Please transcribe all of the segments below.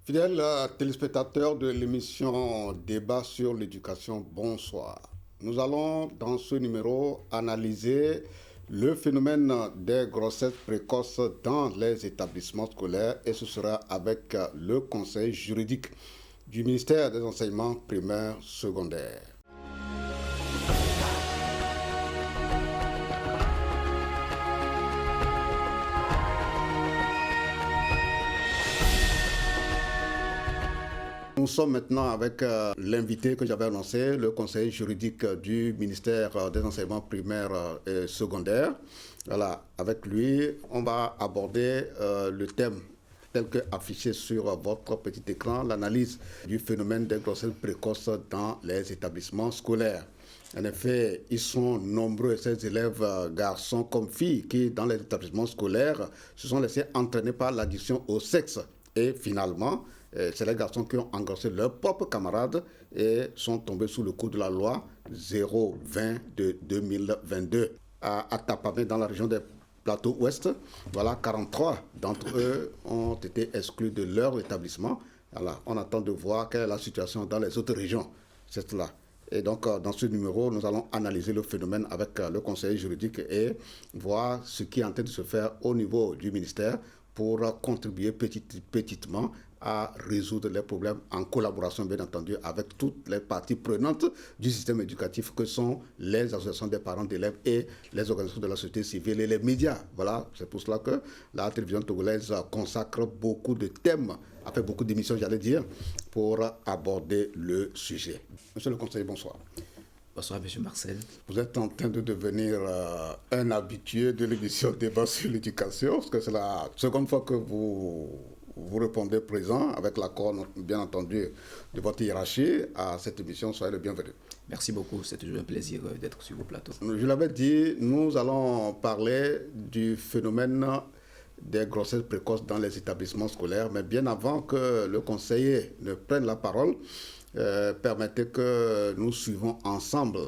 Fidèles téléspectateurs de l'émission Débat sur l'éducation, bonsoir. Nous allons dans ce numéro analyser le phénomène des grossesses précoces dans les établissements scolaires et ce sera avec le conseil juridique du ministère des enseignements primaires secondaires. Nous sommes maintenant avec l'invité que j'avais annoncé, le conseiller juridique du ministère des enseignements primaires et secondaires. Voilà, avec lui, on va aborder le thème tel que affiché sur votre petit écran, l'analyse du phénomène des grossesses précoces dans les établissements scolaires. En effet, ils sont nombreux, ces élèves, garçons comme filles, qui, dans les établissements scolaires, se sont laissés entraîner par l'addiction au sexe. Et finalement, c'est les garçons qui ont engrossé leurs propres camarades et sont tombés sous le coup de la loi 020 de 2022. À Tapamé, dans la région des Plateaux Ouest, voilà, 43 d'entre eux ont été exclus de leur établissement. Voilà, on attend de voir quelle est la situation dans les autres régions. C'est cela. Et donc, dans ce numéro, nous allons analyser le phénomène avec le conseiller juridique et voir ce qui est en train de se faire au niveau du ministère pour contribuer petitement à résoudre les problèmes en collaboration, bien entendu, avec toutes les parties prenantes du système éducatif que sont les associations des parents d'élèves et les organisations de la société civile et les médias. Voilà, c'est pour cela que la télévision togolaise consacre beaucoup de thèmes, a fait beaucoup d'émissions, j'allais dire, pour aborder le sujet. Monsieur le conseiller, bonsoir. Bonsoir, M. Marcel. Vous êtes en train de devenir un habitué de l'émission Débat sur l'éducation, parce que c'est la seconde fois que vous répondez présent, avec l'accord, bien entendu, de votre hiérarchie à cette émission. Soyez le bienvenu. Merci beaucoup, c'est toujours un plaisir d'être sur vos plateaux. Je l'avais dit, nous allons parler du phénomène des grossesses précoces dans les établissements scolaires, mais bien avant que le conseiller ne prenne la parole, permettez que nous suivons ensemble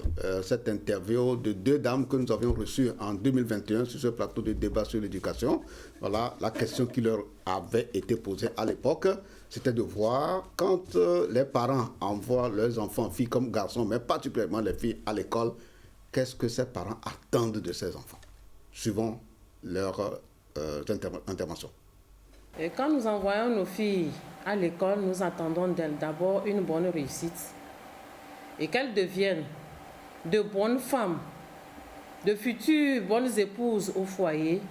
cette interview de deux dames que nous avions reçues en 2021 sur ce plateau de débat sur l'éducation. Voilà, la question qui leur avait été posée à l'époque, c'était de voir quand les parents envoient leurs enfants, filles comme garçons, mais particulièrement les filles à l'école, qu'est-ce que ces parents attendent de ces enfants, suivant leur intervention. Et quand nous envoyons nos filles à l'école, nous attendons d'elles d'abord une bonne réussite et qu'elles deviennent de bonnes femmes, de futures bonnes épouses au foyer,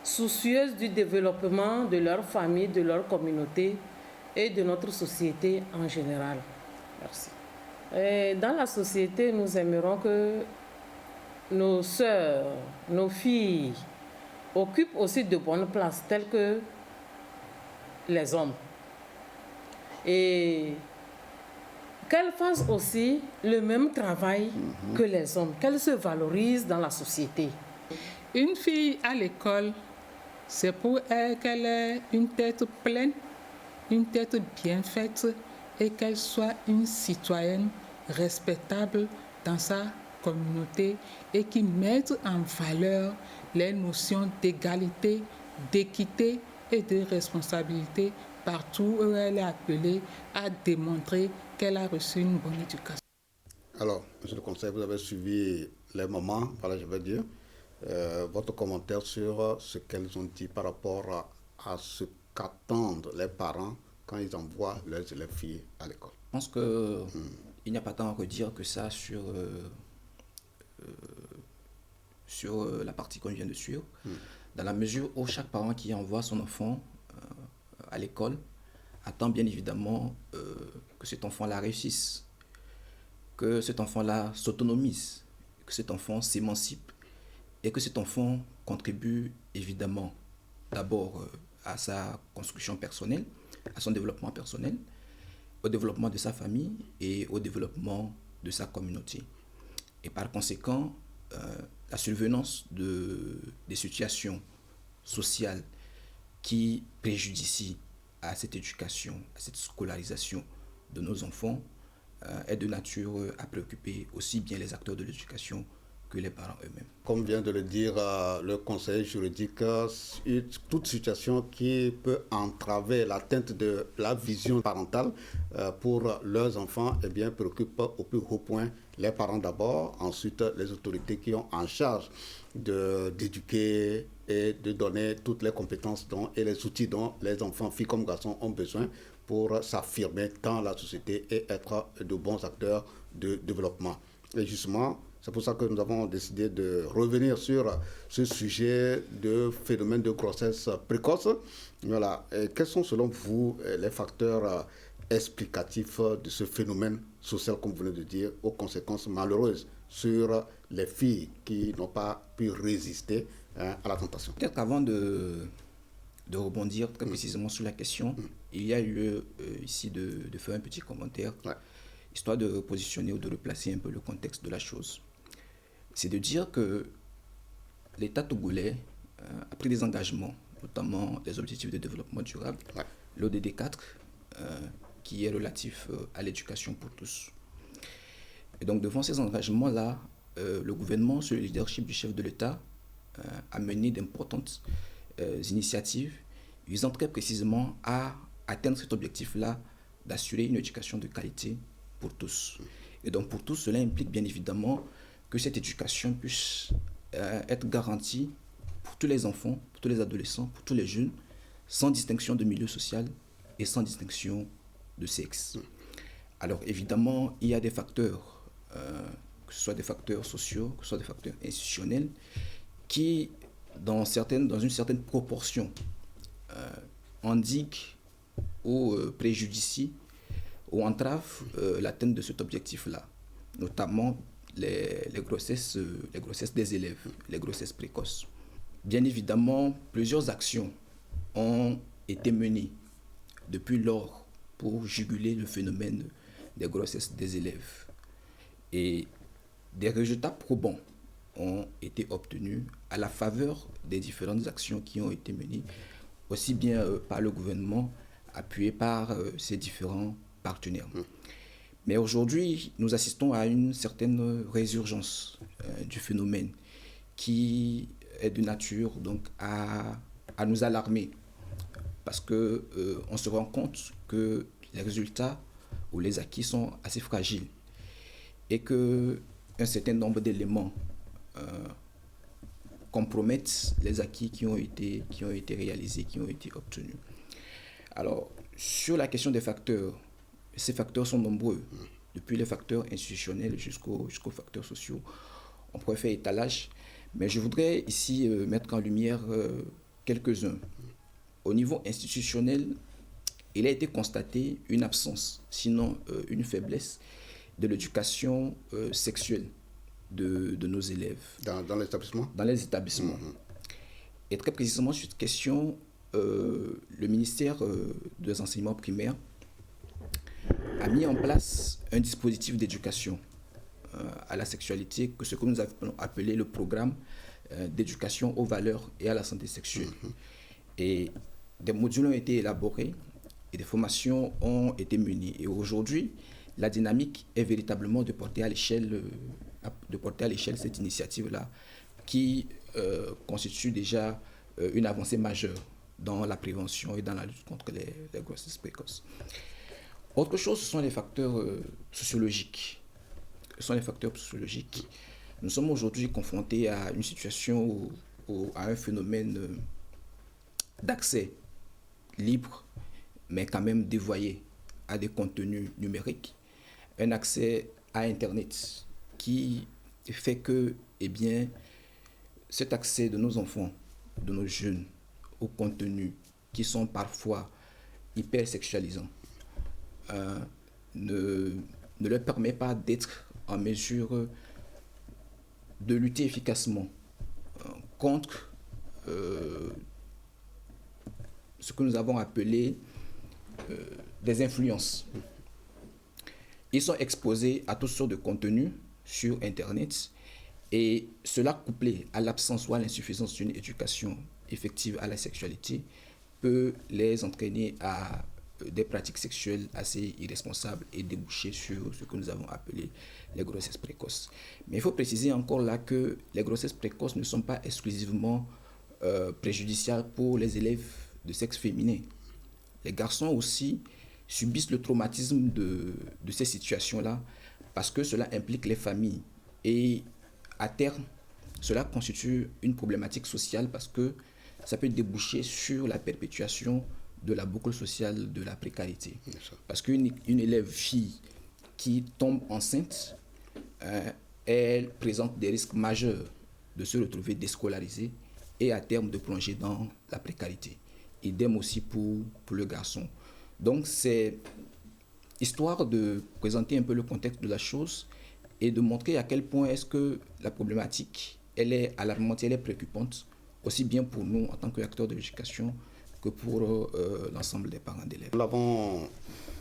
soucieuses du développement de leur famille, de leur communauté et de notre société en général. Merci. Et dans la société, nous aimerions que nos sœurs, nos filles occupent aussi de bonnes places telles que les hommes. Et qu'elles fassent aussi le même travail que les hommes, qu'elles se valorisent dans la société. Une fille à l'école, c'est pour elle qu'elle ait une tête pleine, une tête bien faite et qu'elle soit une citoyenne respectable dans sa communauté et qui mette en valeur les notions d'égalité, d'équité et de responsabilité partout où elle est appelée à démontrer qu'elle a reçu une bonne éducation. Alors, monsieur le conseiller, vous avez suivi les mamans, voilà, je vais dire, votre commentaire sur ce qu'elles ont dit par rapport à ce qu'attendent les parents quand ils envoient leurs élèves filles à l'école. Je pense qu'il n'y a pas tant à redire que ça sur la partie qu'on vient de suivre, dans la mesure où chaque parent qui envoie son enfant à l'école attend bien évidemment que cet enfant-là réussisse, que cet enfant-là s'autonomise, que cet enfant s'émancipe et que cet enfant contribue évidemment d'abord à sa construction personnelle, à son développement personnel, au développement de sa famille et au développement de sa communauté. Et par conséquent, la survenance des situations sociales qui préjudicient à cette éducation, à cette scolarisation de nos enfants est de nature à préoccuper aussi bien les acteurs de l'éducation que les parents eux-mêmes. Comme vient de le dire le conseil juridique, toute situation qui peut entraver l'atteinte de la vision parentale pour leurs enfants, eh bien, préoccupe au plus haut point les parents d'abord, ensuite les autorités qui ont en charge d'éduquer et de donner toutes les compétences et les outils dont les enfants, filles comme garçons, ont besoin pour s'affirmer dans la société et être de bons acteurs de développement. Et justement, c'est pour ça que nous avons décidé de revenir sur ce sujet de phénomène de grossesse précoce. Voilà. Et quels sont selon vous les facteurs explicatifs de ce phénomène social, comme vous venez de dire, aux conséquences malheureuses sur les filles qui n'ont pas pu résister à la tentation? Peut-être qu'avant de rebondir très précisément sur la question, il y a eu ici de faire un petit commentaire, histoire de positionner ou de replacer un peu le contexte de la chose. C'est de dire que l'État togolais a pris des engagements, notamment les objectifs de développement durable, l'ODD 4, qui est relatif à l'éducation pour tous. Et donc, devant ces engagements-là, le gouvernement, sous le leadership du chef de l'État, a mené d'importantes initiatives visant très précisément à atteindre cet objectif-là, d'assurer une éducation de qualité pour tous. Et donc, pour tous, cela implique bien évidemment que cette éducation puisse être garantie pour tous les enfants, pour tous les adolescents, pour tous les jeunes, sans distinction de milieu social et sans distinction de sexe. Alors évidemment, il y a des facteurs, que ce soit des facteurs sociaux, que ce soit des facteurs institutionnels, qui, dans une certaine proportion, endiguent ou préjudicient ou entravent l'atteinte de cet objectif-là, notamment les grossesses des élèves, les grossesses précoces. Bien évidemment, plusieurs actions ont été menées depuis lors pour juguler le phénomène des grossesses des élèves. Et des résultats probants ont été obtenus à la faveur des différentes actions qui ont été menées, aussi bien par le gouvernement, appuyé par ses différents partenaires. Mais aujourd'hui, nous assistons à une certaine résurgence du phénomène qui est de nature donc à nous alarmer, parce que on se rend compte que les résultats ou les acquis sont assez fragiles et que un certain nombre d'éléments compromettent les acquis qui ont été réalisés, qui ont été obtenus. Alors, sur la question des facteurs, ces facteurs sont nombreux, depuis les facteurs institutionnels jusqu'aux facteurs sociaux. On pourrait faire étalage, mais je voudrais ici mettre en lumière quelques-uns. Au niveau institutionnel, il a été constaté une absence, sinon une faiblesse, de l'éducation sexuelle de nos élèves. Dans l'établissement ? Dans les établissements. Et très précisément sur cette question, le ministère des enseignements primaires a mis en place un dispositif d'éducation à la sexualité, que ce que nous avons appelé le programme d'éducation aux valeurs et à la santé sexuelle. Et des modules ont été élaborés et des formations ont été menées. Et aujourd'hui, la dynamique est véritablement de porter à l'échelle cette initiative-là qui constitue déjà une avancée majeure dans la prévention et dans la lutte contre les grossesses précoces. Autre chose, ce sont les facteurs sociologiques. Nous sommes aujourd'hui confrontés à une situation à un phénomène d'accès libre, mais quand même dévoyé à des contenus numériques, un accès à Internet qui fait que, cet accès de nos enfants, de nos jeunes, aux contenus qui sont parfois hyper sexualisants, ne leur permet pas d'être en mesure de lutter efficacement contre ce que nous avons appelé des influences. Ils sont exposés à toutes sortes de contenus sur Internet et cela, couplé à l'absence ou à l'insuffisance d'une éducation effective à la sexualité, peut les entraîner à des pratiques sexuelles assez irresponsables et déboucher sur ce que nous avons appelé les grossesses précoces. Mais il faut préciser encore là que les grossesses précoces ne sont pas exclusivement préjudiciables pour les élèves de sexe féminin. Les garçons aussi subissent le traumatisme de ces situations-là parce que cela implique les familles. Et à terme, cela constitue une problématique sociale parce que ça peut déboucher sur la perpétuation de la boucle sociale de la précarité. Parce qu'une élève fille qui tombe enceinte, elle présente des risques majeurs de se retrouver déscolarisée et à terme de plonger dans la précarité. Idem aussi pour le garçon. Donc c'est histoire de présenter un peu le contexte de la chose et de montrer à quel point est-ce que la problématique, elle est alarmante, elle est préoccupante, aussi bien pour nous en tant qu'acteurs de l'éducation que pour l'ensemble des parents d'élèves. Nous l'avons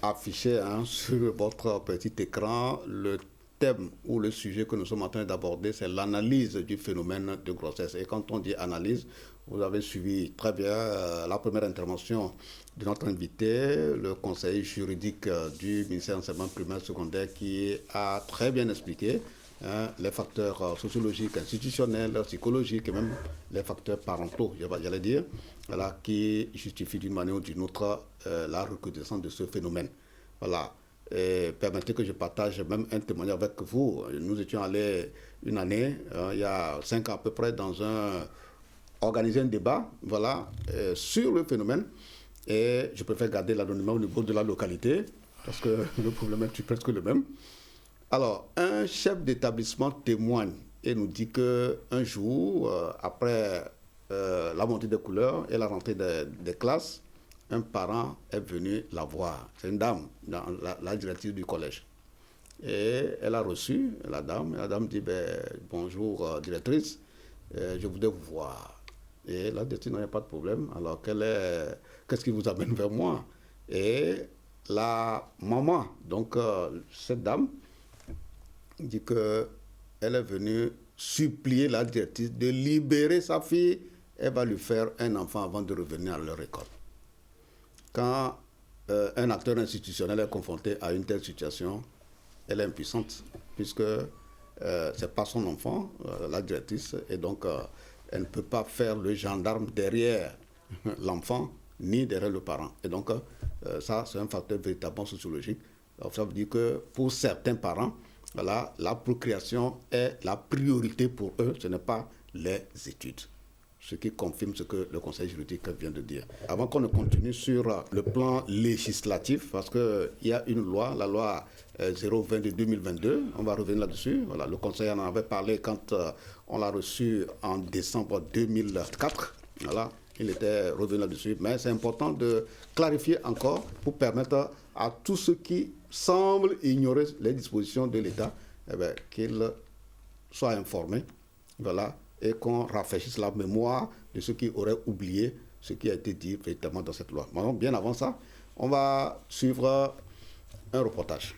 affiché sur votre petit écran. Le thème ou le sujet que nous sommes en train d'aborder, c'est l'analyse du phénomène de grossesse. Et quand on dit analyse, vous avez suivi très bien la première intervention de notre invité, le conseiller juridique du ministère de l'enseignement primaire et secondaire, qui a très bien expliqué les facteurs sociologiques, institutionnels, psychologiques et même les facteurs parentaux, j'allais dire, voilà, qui justifient d'une manière ou d'une autre la recrudescence de ce phénomène. Voilà. Et permettez que je partage même un témoignage avec vous. Nous étions allés une année, il y a 5 ans à peu près, organiser un débat, voilà, sur le phénomène. Et je préfère garder l'anonymat au niveau de la localité, parce que le problème est presque le même. Alors, un chef d'établissement témoigne et nous dit qu'un jour, après la montée des couleurs et la rentrée des classes, un parent est venu la voir. C'est une dame, dans la directrice du collège. Et elle a reçu la dame. La dame dit, bonjour directrice, je voudrais vous voir. Et la directrice, non, il n'y a pas de problème. Alors, qu'est-ce qui vous amène vers moi? Et la maman, donc cette dame, dit qu'elle est venue supplier la directrice de libérer sa fille. Elle va lui faire un enfant avant de revenir à leur école. Quand un acteur institutionnel est confronté à une telle situation, elle est impuissante, puisque ce n'est pas son enfant, la directrice, et donc elle ne peut pas faire le gendarme derrière l'enfant, ni derrière le parent. Et donc, ça, c'est un facteur véritablement sociologique. Alors, ça veut dire que pour certains parents, voilà, la procréation est la priorité pour eux, ce n'est pas les études. Ce qui confirme ce que le conseil juridique vient de dire. Avant qu'on ne continue sur le plan législatif, parce qu'il y a une loi, la loi 020 de 2022, on va revenir là-dessus. Voilà, le conseil en avait parlé quand on l'a reçu en décembre 2004. Voilà, il était revenu là-dessus. Mais c'est important de clarifier encore pour permettre à tous ceux qui semblent ignorer les dispositions de l'État, qu'ils soient informés. Voilà. Et qu'on rafraîchisse la mémoire de ceux qui auraient oublié ce qui a été dit véritablement dans cette loi. Maintenant, bien avant ça, on va suivre un reportage.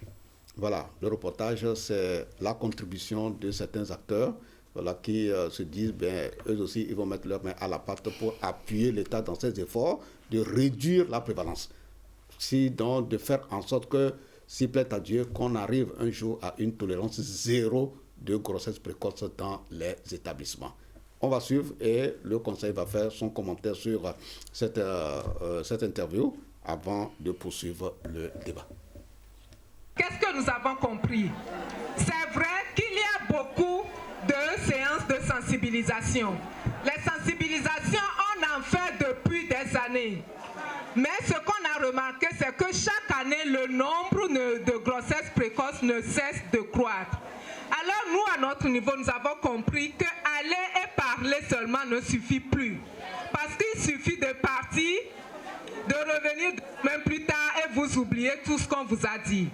Voilà, le reportage, c'est la contribution de certains acteurs, voilà, qui se disent, eux aussi, ils vont mettre leurs mains à la pâte pour appuyer l'État dans ses efforts de réduire la prévalence. Donc, de faire en sorte que, s'il plaît à Dieu, qu'on arrive un jour à une tolérance zéro de grossesse précoce dans les établissements. On va suivre et le conseil va faire son commentaire sur cette interview avant de poursuivre le débat. Qu'est-ce que nous avons compris? C'est vrai qu'il y a beaucoup de séances de sensibilisation. Les sensibilisations, on en fait depuis des années. Mais ce qu'on a remarqué, c'est que chaque année, le nombre de grossesses précoces ne cesse de croître. Alors nous, à notre niveau, nous avons compris qu'aller et parler seulement ne suffit plus. Parce qu'il suffit de partir, de revenir même plus tard et vous oubliez tout ce qu'on vous a dit.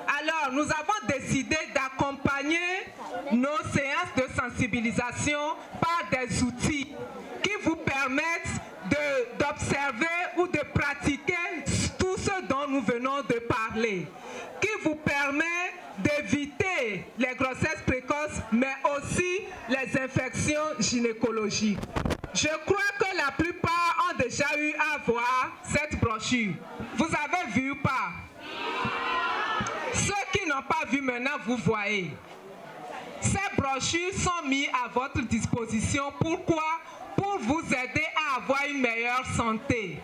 Alors nous avons décidé d'accompagner nos séances de sensibilisation par des outils qui vous permettent d'observer ou de pratiquer tout ce dont nous venons de parler, qui vous permet d'éviter les grossesses précoces, mais aussi les infections gynécologiques. Je crois que la plupart ont déjà eu à voir cette brochure. Vous avez ou pas? Ceux qui n'ont pas vu maintenant, vous voyez. Ces brochures sont mises à votre disposition. Pourquoi? Pour vous aider à avoir une meilleure santé.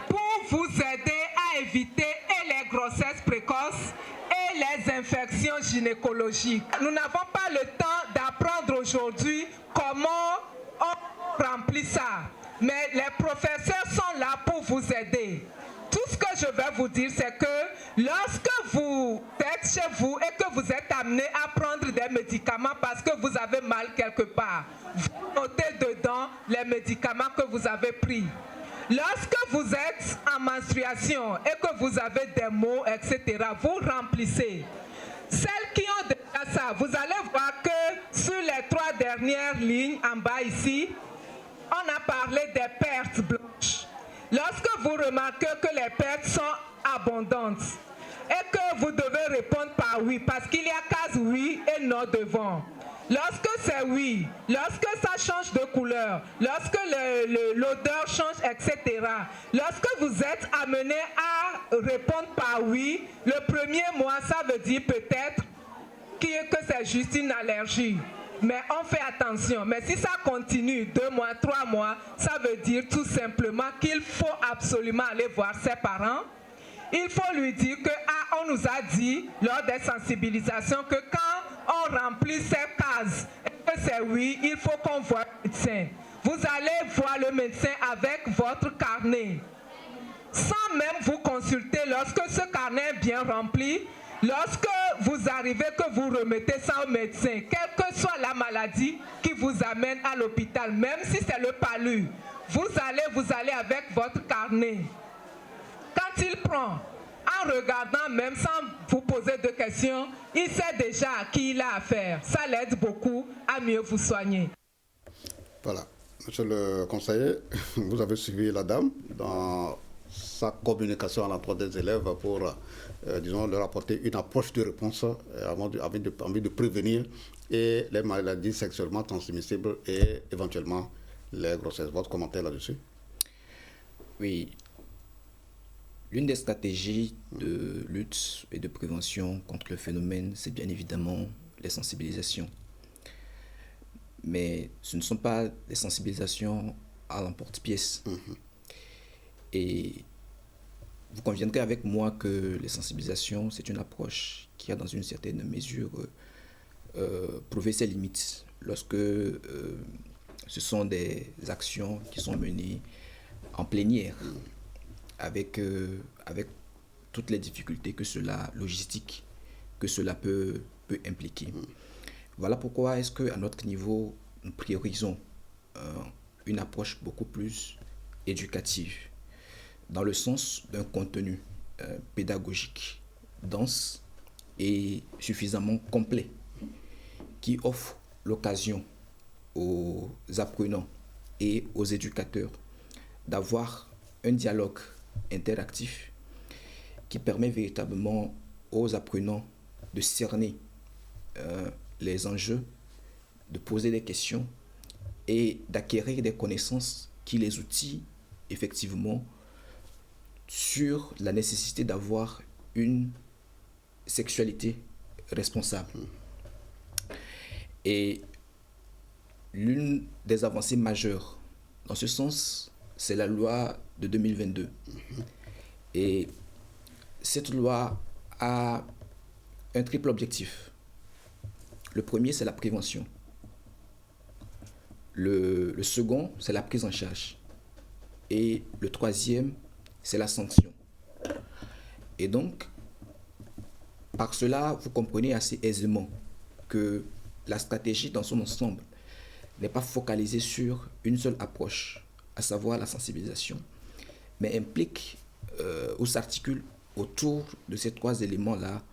Pour vous aider à éviter les grossesses précoces et les infections gynécologiques. Nous n'avons pas le temps d'apprendre aujourd'hui comment on remplit ça. Mais les professeurs sont là pour vous aider. Tout ce que je vais vous dire, c'est que lorsque vous êtes chez vous et que vous êtes amené à prendre des médicaments parce que vous avez mal quelque part, vous notez dedans les médicaments que vous avez pris. Lorsque vous êtes en menstruation et que vous avez des maux, etc., vous remplissez. Celles qui ont déjà ça, vous allez voir que sur les 3 dernières lignes en bas ici, on a parlé des pertes blanches. Lorsque vous remarquez que les pertes sont abondantes et que vous devez répondre par oui, parce qu'il y a case oui et non devant. Lorsque c'est oui, lorsque ça change de couleur, lorsque l'odeur change, etc., lorsque vous êtes amené à répondre par oui, le premier mois, ça veut dire peut-être que c'est juste une allergie. Mais on fait attention. Mais si ça continue 2 mois, 3 mois, ça veut dire tout simplement qu'il faut absolument aller voir ses parents. Il faut lui dire que on nous a dit lors des sensibilisations que quand on remplit ces cases et que c'est oui, il faut qu'on voie le médecin. Vous allez voir le médecin avec votre carnet. Sans même vous consulter, lorsque ce carnet est bien rempli, lorsque vous arrivez, que vous remettez ça au médecin, quelle que soit la maladie qui vous amène à l'hôpital, même si c'est le palu, vous allez avec votre carnet. Quand il prend, en regardant même sans vous poser de questions, il sait déjà à qui il a affaire. Ça l'aide beaucoup à mieux vous soigner. Voilà. Monsieur le conseiller, vous avez suivi la dame dans sa communication à l'endroit des élèves pour, disons, leur apporter une approche de réponse avec envie de prévenir et les maladies sexuellement transmissibles et éventuellement les grossesses. Votre commentaire là-dessus? Oui. L'une des stratégies de lutte et de prévention contre le phénomène, c'est bien évidemment les sensibilisations. Mais ce ne sont pas des sensibilisations à l'emporte-pièce. Et vous conviendrez avec moi que les sensibilisations, c'est une approche qui a dans une certaine mesure prouvé ses limites lorsque ce sont des actions qui sont menées en plénière avec toutes les difficultés logistiques que cela peut impliquer. Voilà pourquoi est-ce qu'à notre niveau, nous priorisons une approche beaucoup plus éducative, dans le sens d'un contenu pédagogique, dense et suffisamment complet, qui offre l'occasion aux apprenants et aux éducateurs d'avoir un dialogue interactif qui permet véritablement aux apprenants de cerner les enjeux, de poser des questions et d'acquérir des connaissances qui les outillent effectivement sur la nécessité d'avoir une sexualité responsable. Et l'une des avancées majeures dans ce sens, c'est la loi de 2022. Et cette loi a un triple objectif. Le premier, c'est la prévention. Le second, c'est la prise en charge. Et le troisième, c'est la sanction. Et donc, par cela, vous comprenez assez aisément que la stratégie dans son ensemble n'est pas focalisée sur une seule approche, à savoir la sensibilisation, mais implique ou s'articule autour de ces 3 éléments-là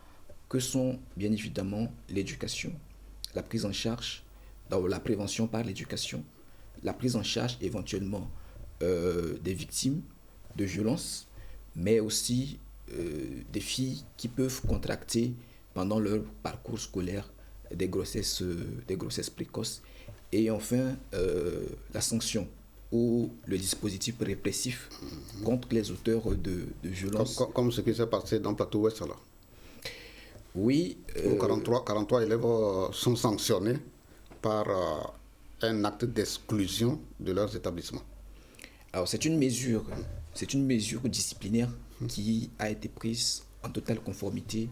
que sont bien évidemment l'éducation, la prise en charge, dans la prévention par l'éducation, la prise en charge éventuellement des victimes de violences, mais aussi des filles qui peuvent contracter pendant leur parcours scolaire des grossesses précoces, et enfin la sanction ou le dispositif répressif contre les auteurs de violences. Comme ce qui s'est passé dans Plateau Ouest, là. Oui. 43 élèves sont sanctionnés par un acte d'exclusion de leurs établissements. Alors, c'est une mesure disciplinaire qui a été prise en totale conformité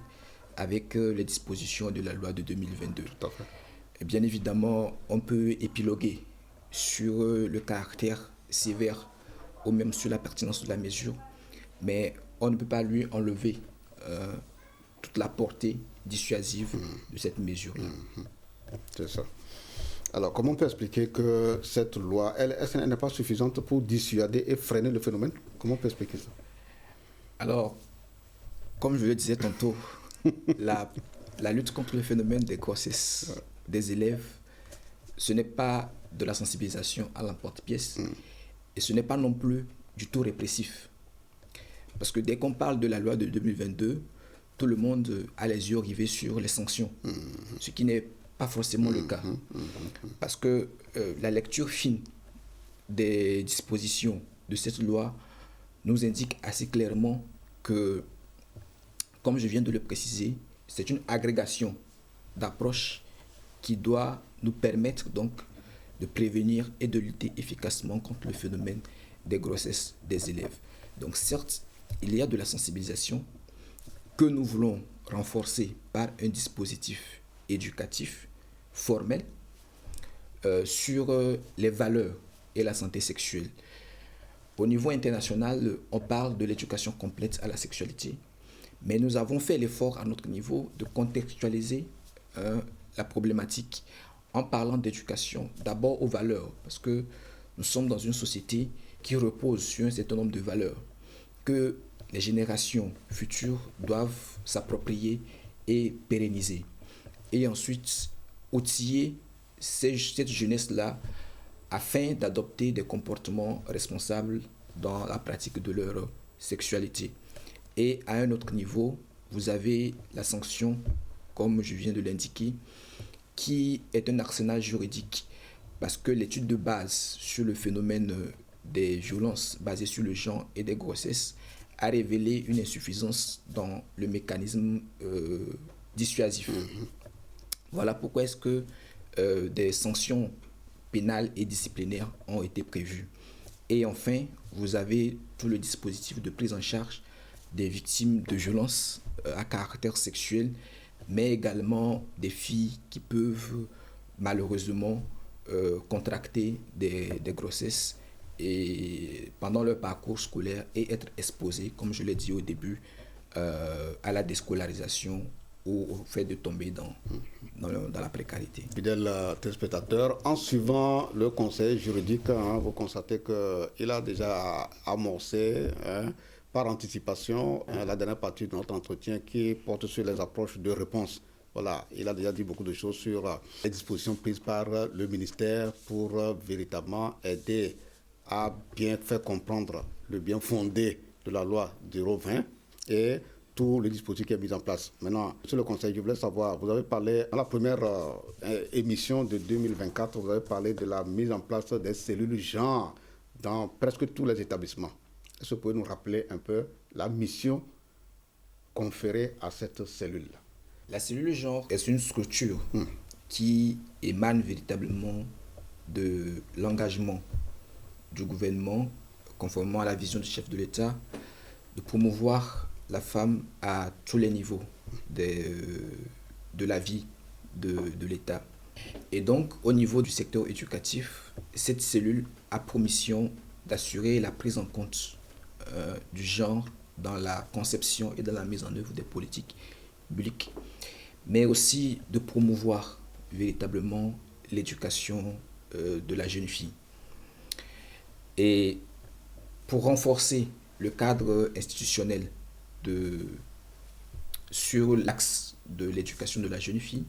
avec les dispositions de la loi de 2022. Tout à fait. Et bien évidemment, on peut épiloguer sur le caractère sévère ou même sur la pertinence de la mesure, mais on ne peut pas lui enlever toute la portée dissuasive de cette mesure-là. C'est ça. Alors, comment on peut expliquer que cette loi, elle n'est pas suffisante pour dissuader et freiner le phénomène? Comment on peut expliquer ça? Alors, comme je le disais tantôt, la lutte contre le phénomène des grossesses des élèves, ce n'est pas de la sensibilisation à l'emporte-pièce et ce n'est pas non plus du tout répressif. Parce que dès qu'on parle de la loi de 2022, tout le monde a les yeux rivés sur les sanctions, ce qui n'est pas forcément le cas. Parce que la lecture fine des dispositions de cette loi nous indique assez clairement que, comme je viens de le préciser, c'est une agrégation d'approches qui doit nous permettre donc de prévenir et de lutter efficacement contre le phénomène des grossesses des élèves. Donc certes, il y a de la sensibilisation que nous voulons renforcer par un dispositif éducatif formel sur les valeurs et la santé sexuelle. Au niveau international, on parle de l'éducation complète à la sexualité, mais nous avons fait l'effort à notre niveau de contextualiser la problématique en parlant d'éducation d'abord aux valeurs, parce que nous sommes dans une société qui repose sur un certain nombre de valeurs que les générations futures doivent s'approprier et pérenniser. Et ensuite, outiller cette jeunesse-là afin d'adopter des comportements responsables dans la pratique de leur sexualité. Et à un autre niveau, vous avez la sanction, comme je viens de l'indiquer, qui est un arsenal juridique, parce que l'étude de base sur le phénomène des violences basées sur le genre et des grossesses a révélé une insuffisance dans le mécanisme dissuasif. Voilà pourquoi est-ce que des sanctions pénales et disciplinaires ont été prévues. Et enfin, vous avez tout le dispositif de prise en charge des victimes de violences à caractère sexuel, mais également des filles qui peuvent malheureusement contracter des grossesses et pendant leur parcours scolaire et être exposées, comme je l'ai dit au début, à la déscolarisation ou au fait de tomber dans la précarité. Fidèles téléspectateurs, en suivant le conseil juridique, vous constatez qu'il a déjà amorcé par anticipation la dernière partie de notre entretien qui porte sur les approches de réponse. Voilà, il a déjà dit beaucoup de choses sur les dispositions prises par le ministère pour véritablement aider à bien faire comprendre le bien fondé de la loi 020 et tout le dispositif qui est mis en place. Maintenant, sur le conseil, je voulais savoir, vous avez parlé, dans la première émission de 2024, vous avez parlé de la mise en place des cellules genre dans presque tous les établissements. Est-ce que vous pouvez nous rappeler un peu la mission conférée à cette cellule-là? La cellule genre est une structure qui émane véritablement de l'engagement du gouvernement, conformément à la vision du chef de l'État, de promouvoir la femme à tous les niveaux de la vie de l'État. Et donc, au niveau du secteur éducatif, cette cellule a pour mission d'assurer la prise en compte du genre dans la conception et dans la mise en œuvre des politiques publiques, mais aussi de promouvoir véritablement l'éducation de la jeune fille. Et pour renforcer le cadre institutionnel sur l'axe de l'éducation de la jeune fille,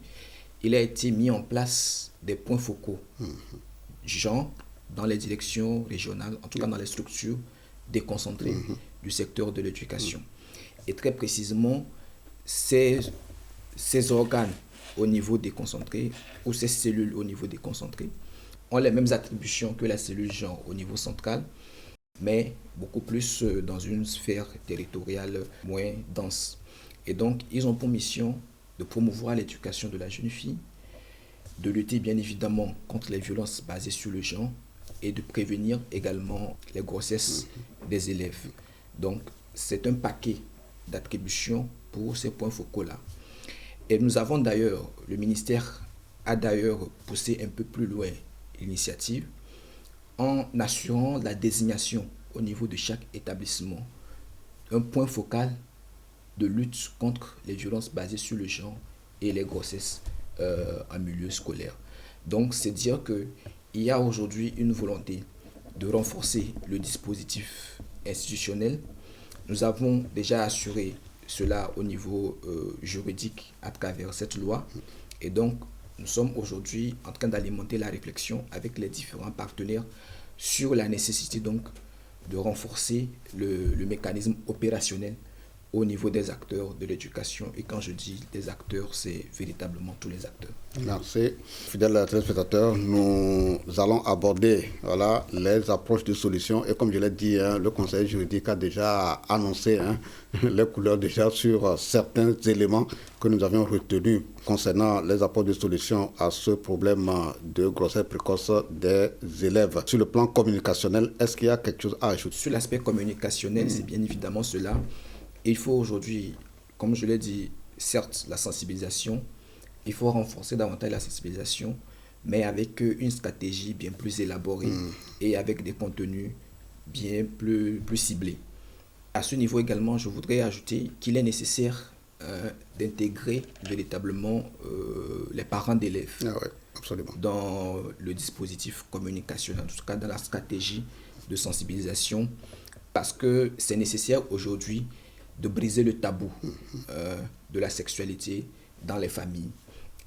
il a été mis en place des points focaux genre dans les directions régionales, en tout cas dans les structures déconcentrées du secteur de l'éducation. Et très précisément, ces organes au niveau déconcentré ou ces cellules au niveau déconcentré ont les mêmes attributions que la cellule genre au niveau central, mais beaucoup plus dans une sphère territoriale moins dense. Et donc, ils ont pour mission de promouvoir l'éducation de la jeune fille, de lutter bien évidemment contre les violences basées sur le genre et de prévenir également les grossesses des élèves. Donc, c'est un paquet d'attributions pour ces points focaux-là. Et nous avons d'ailleurs, le ministère a d'ailleurs poussé un peu plus loin l'initiative en assurant la désignation au niveau de chaque établissement, un point focal de lutte contre les violences basées sur le genre et les grossesses en milieu scolaire. Donc, c'est dire qu'il y a aujourd'hui une volonté de renforcer le dispositif institutionnel. Nous avons déjà assuré cela au niveau juridique à travers cette loi. Et donc, nous sommes aujourd'hui en train d'alimenter la réflexion avec les différents partenaires sur la nécessité donc de renforcer le mécanisme opérationnel au niveau des acteurs de l'éducation. Et quand je dis des acteurs, c'est véritablement tous les acteurs. Merci. Fidèles téléspectateurs, nous allons aborder les approches de solutions. Et comme je l'ai dit, le conseil juridique a déjà annoncé les couleurs déjà sur certains éléments que nous avions retenus concernant les approches de solutions à ce problème de grossesse précoce des élèves. Sur le plan communicationnel, est-ce qu'il y a quelque chose à ajouter? Sur l'aspect communicationnel, c'est bien évidemment cela. Il faut aujourd'hui, comme je l'ai dit, certes, la sensibilisation, il faut renforcer davantage la sensibilisation, mais avec une stratégie bien plus élaborée et avec des contenus bien plus ciblés. À ce niveau également, je voudrais ajouter qu'il est nécessaire d'intégrer véritablement les parents d'élèves dans le dispositif communicationnel, en tout cas dans la stratégie de sensibilisation, parce que c'est nécessaire aujourd'hui de briser le tabou de la sexualité dans les familles.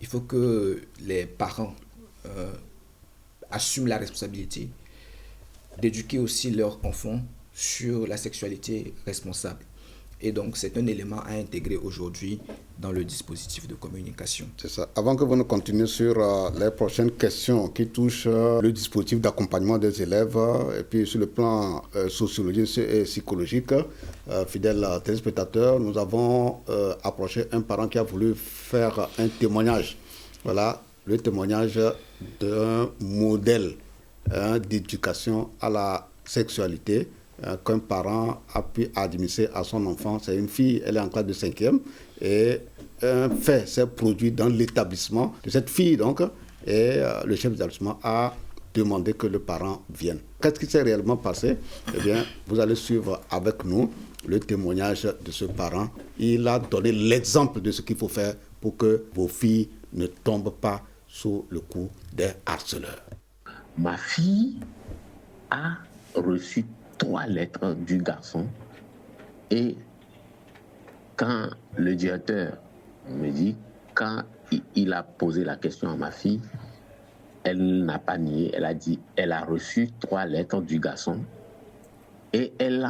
Il faut que les parents assument la responsabilité d'éduquer aussi leurs enfants sur la sexualité responsable. Et donc, c'est un élément à intégrer aujourd'hui dans le dispositif de communication. C'est ça. Avant que vous ne continuiez sur les prochaines questions qui touchent le dispositif d'accompagnement des élèves et puis sur le plan sociologique et psychologique, fidèles téléspectateurs, nous avons approché un parent qui a voulu faire un témoignage. Voilà, le témoignage d'un modèle d'éducation à la sexualité qu'un parent a pu administrer à son enfant. C'est une fille, elle est en classe de 5e et un fait s'est produit dans l'établissement de cette fille donc et le chef d'établissement a demandé que le parent vienne. Qu'est-ce qui s'est réellement passé? Eh bien, vous allez suivre avec nous le témoignage de ce parent. Il a donné l'exemple de ce qu'il faut faire pour que vos filles ne tombent pas sous le coup des harceleurs. Ma fille a reçu 3 lettres du garçon et quand le directeur me dit, quand il a posé la question à ma fille, elle n'a pas nié, elle a dit, elle a reçu 3 lettres du garçon et elle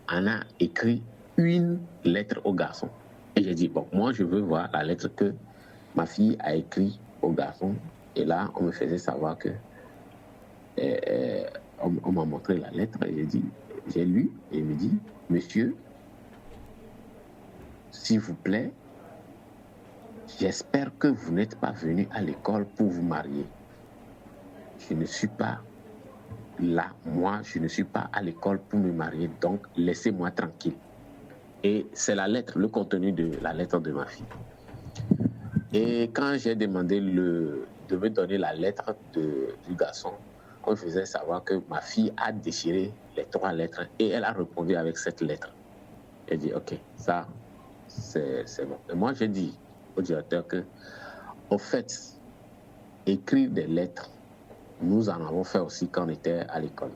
en a écrit une lettre au garçon. Et j'ai dit, bon, moi je veux voir la lettre que ma fille a écrite au garçon. Et là, on me faisait savoir que on m'a montré la lettre et j'ai lu et il me dit, monsieur, s'il vous plaît, j'espère que vous n'êtes pas venu à l'école pour vous marier. Je ne suis pas là, moi, je ne suis pas à l'école pour me marier, donc laissez-moi tranquille. Et c'est la lettre, le contenu de la lettre de ma fille. Et quand j'ai demandé de me donner la lettre du garçon, on me faisait savoir que ma fille a déchiré les 3 lettres et elle a répondu avec cette lettre. J'ai dit, ok, ça, c'est bon. Et moi, j'ai dit au directeur que, au fait, écrire des lettres, nous en avons fait aussi quand on était à l'école.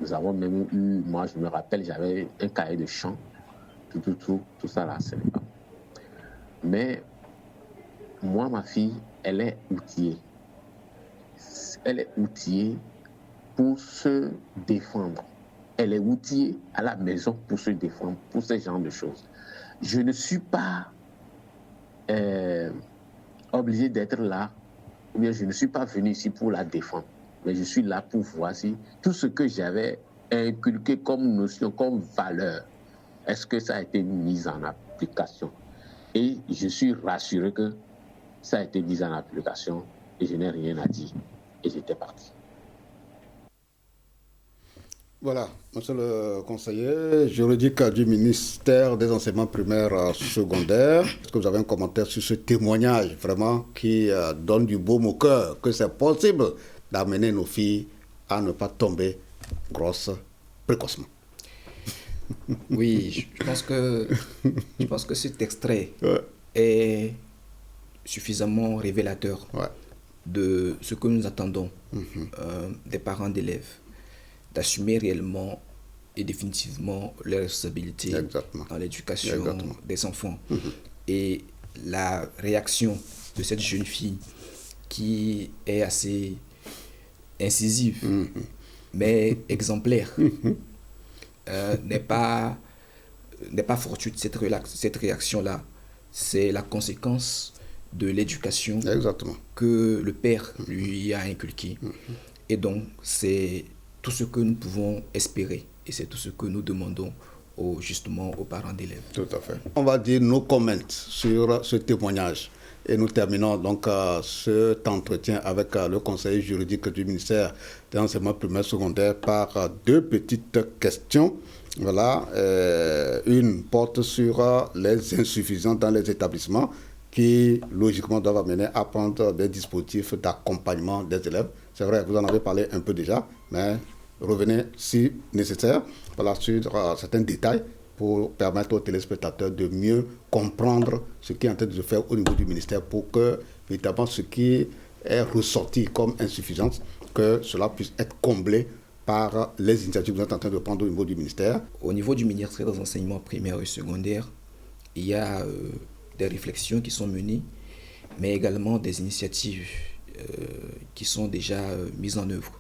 Nous avons même eu, moi je me rappelle, j'avais un cahier de chant, tout ça là, ce n'est pas. Mais moi, ma fille, elle est outillée. Elle est outillée pour se défendre. Elle est outillée à la maison pour se défendre, pour ce genre de choses. Je ne suis pas obligé d'être là ou bien je ne suis pas venu ici pour la défendre, mais je suis là pour voir si tout ce que j'avais inculqué comme notion, comme valeur, est-ce que ça a été mis en application? Et je suis rassuré que ça a été mis en application et je n'ai rien à dire. Et j'étais parti. Voilà, monsieur le conseiller juridique du ministère des enseignements primaires secondaires. Est-ce que vous avez un commentaire sur ce témoignage vraiment qui donne du baume au cœur, que c'est possible d'amener nos filles à ne pas tomber grosses précocement? Oui, je pense que cet extrait est suffisamment révélateur de ce que nous attendons des parents d'élèves, d'assumer réellement et définitivement les responsabilités dans l'éducation des enfants. Et la réaction de cette jeune fille qui est assez incisive, mais exemplaire, n'est pas fortuite. Cette réaction-là, c'est la conséquence de l'éducation que le père lui a inculquée. Et donc, c'est tout ce que nous pouvons espérer et c'est tout ce que nous demandons justement aux parents d'élèves. Tout à fait. On va dire nos comments sur ce témoignage. Et nous terminons donc cet entretien avec le conseiller juridique du ministère de l'enseignement primaire secondaire par deux petites questions. Voilà, une porte sur les insuffisances dans les établissements qui, logiquement, doivent amener à prendre des dispositifs d'accompagnement des élèves. C'est vrai, vous en avez parlé un peu déjà, mais revenez si nécessaire voilà, sur certains détails pour permettre aux téléspectateurs de mieux comprendre ce qui est en train de se faire au niveau du ministère pour que, véritablement, ce qui est ressorti comme insuffisance, que cela puisse être comblé par les initiatives que vous êtes en train de prendre au niveau du ministère. Au niveau du ministère des enseignements primaires et secondaires, il y a des réflexions qui sont menées, mais également des initiatives qui sont déjà mises en œuvre.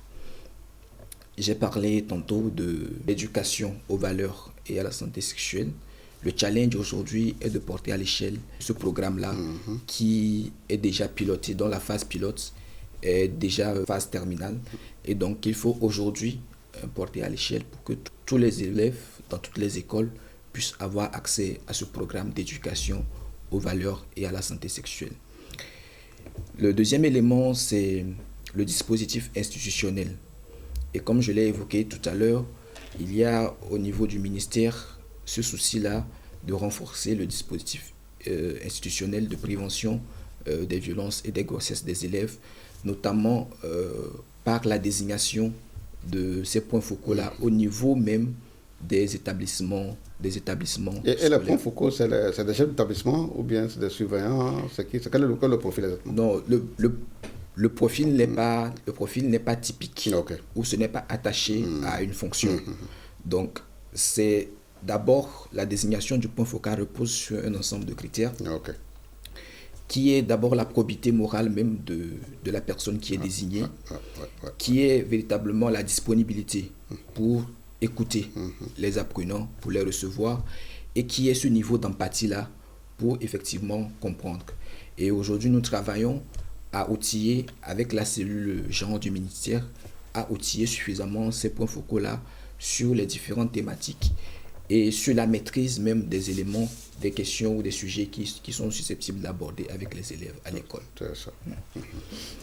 J'ai parlé tantôt de l'éducation aux valeurs et à la santé sexuelle. Le challenge aujourd'hui est de porter à l'échelle ce programme-là qui est déjà piloté, dont la phase pilote est déjà phase terminale. Et donc, il faut aujourd'hui porter à l'échelle pour que tous les élèves dans toutes les écoles puissent avoir accès à ce programme d'éducation aux valeurs et à la santé sexuelle. Le deuxième élément, c'est le dispositif institutionnel. Et comme je l'ai évoqué tout à l'heure, il y a au niveau du ministère ce souci-là de renforcer le dispositif institutionnel de prévention des violences et des grossesses des élèves, notamment par la désignation de ces points focaux-là au niveau même des établissements. Et les points focaux, c'est des chefs d'établissement ou bien c'est des surveillants? Quel est le profil exactement? Non, le profil n'est pas typique ou ce n'est pas attaché à une fonction. Donc, c'est d'abord la désignation du point focal repose sur un ensemble de critères qui est d'abord la probité morale même de la personne qui est désignée, qui est véritablement la disponibilité pour écouter les apprenants, pour les recevoir, et qui est ce niveau d'empathie-là pour effectivement comprendre. Et aujourd'hui, nous travaillons à outiller, avec la cellule genre du ministère, à outiller suffisamment ces points focaux-là sur les différentes thématiques et sur la maîtrise même des éléments, des questions ou des sujets qui sont susceptibles d'aborder avec les élèves à l'école. C'est ça.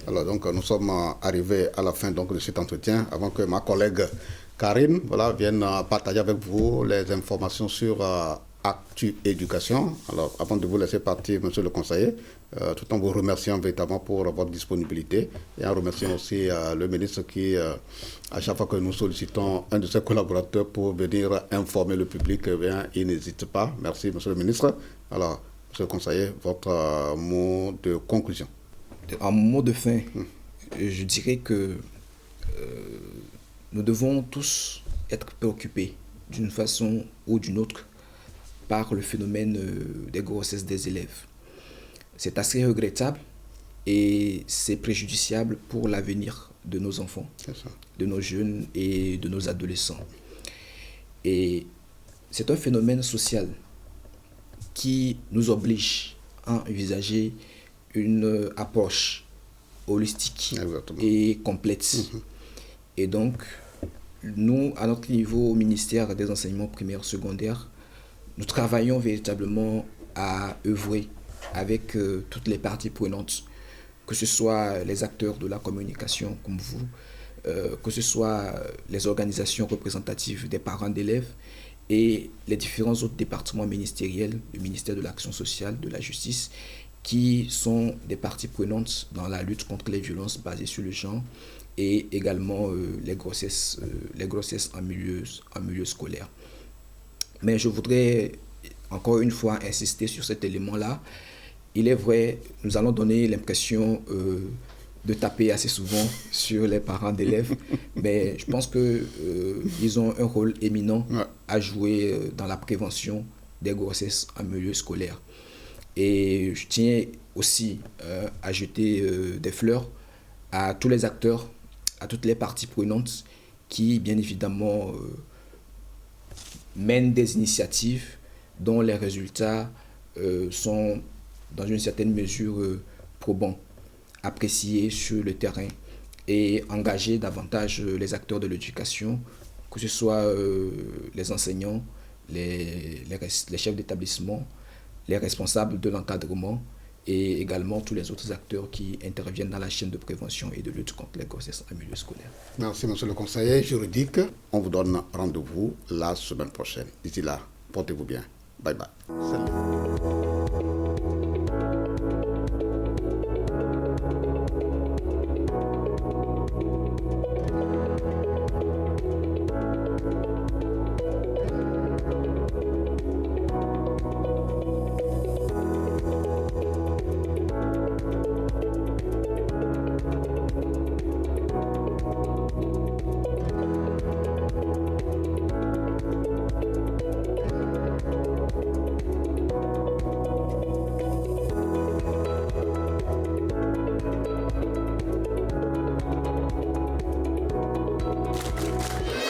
Alors donc nous sommes arrivés à la fin donc, de cet entretien avant que ma collègue Karine vienne partager avec vous les informations sur Actu Éducation. Alors avant de vous laisser partir, monsieur le conseiller, tout en vous remerciant véritablement pour votre disponibilité et en remerciant aussi le ministre qui, à chaque fois que nous sollicitons un de ses collaborateurs pour venir informer le public, il n'hésite pas. Merci, monsieur le ministre. Alors, monsieur le conseiller, votre mot de conclusion. En mot de fin, je dirais que nous devons tous être préoccupés d'une façon ou d'une autre par le phénomène des grossesses des élèves. C'est assez regrettable et c'est préjudiciable pour l'avenir de nos enfants, de nos jeunes et de nos adolescents. Et c'est un phénomène social qui nous oblige à envisager une approche holistique Exactement. et complète. Et donc, nous, à notre niveau, au ministère des enseignements primaires secondaires, nous travaillons véritablement à œuvrer avec toutes les parties prenantes, que ce soit les acteurs de la communication comme vous, que ce soit les organisations représentatives des parents d'élèves et les différents autres départements ministériels, le ministère de l'Action sociale, de la Justice, qui sont des parties prenantes dans la lutte contre les violences basées sur le genre et également les grossesses en milieu scolaire. Mais je voudrais encore une fois insister sur cet élément-là. Il est vrai, nous allons donner l'impression de taper assez souvent sur les parents d'élèves, mais je pense qu'ils ont un rôle éminent à jouer dans la prévention des grossesses en milieu scolaire. Et je tiens aussi à jeter des fleurs à tous les acteurs, à toutes les parties prenantes qui, bien évidemment, mènent des initiatives dont les résultats sont, dans une certaine mesure, probants, appréciés sur le terrain et engager davantage les acteurs de l'éducation, que ce soit les enseignants, les chefs d'établissement, les responsables de l'encadrement et également tous les autres acteurs qui interviennent dans la chaîne de prévention et de lutte contre les grossesses en milieu scolaire. Merci, monsieur le conseiller juridique. On vous donne rendez-vous la semaine prochaine. D'ici là, portez-vous bien. Bye bye. Salut.